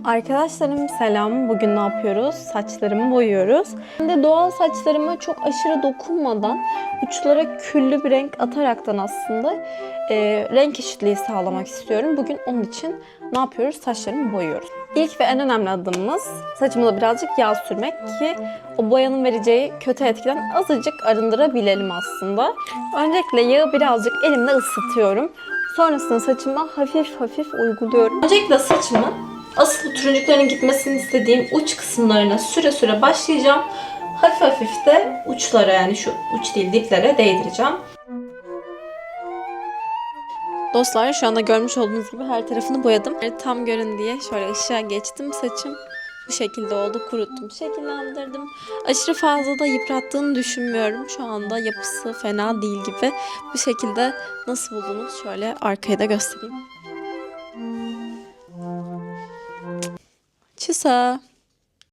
Arkadaşlarım selam. Bugün ne yapıyoruz? Saçlarımı boyuyoruz. Ben de doğal saçlarıma çok aşırı dokunmadan uçlara küllü bir renk ataraktan aslında renk eşitliği sağlamak istiyorum. Bugün onun için ne yapıyoruz? Saçlarımı boyuyoruz. İlk ve en önemli adımımız saçımıza birazcık yağ sürmek ki o boyanın vereceği kötü etkiden azıcık arındırabilelim aslında. Öncelikle yağı birazcık elimle ısıtıyorum. Sonrasında saçıma hafif hafif uyguluyorum. Öncelikle saçımın asıl turunculukların gitmesini istediğim uç kısımlarına süre süre başlayacağım. Hafif hafif de uçlara, yani şu uç değil diplere değdireceğim. Dostlar, şu anda görmüş olduğunuz gibi her tarafını boyadım. Tam görün diye şöyle ışığa geçtim. Saçım bu şekilde oldu. Kuruttum, şekillendirdim. Aşırı fazla da yıprattığını düşünmüyorum. Şu anda yapısı fena değil gibi. Bu şekilde nasıl buldunuz? Şöyle arkayı da göstereyim. Tschüss.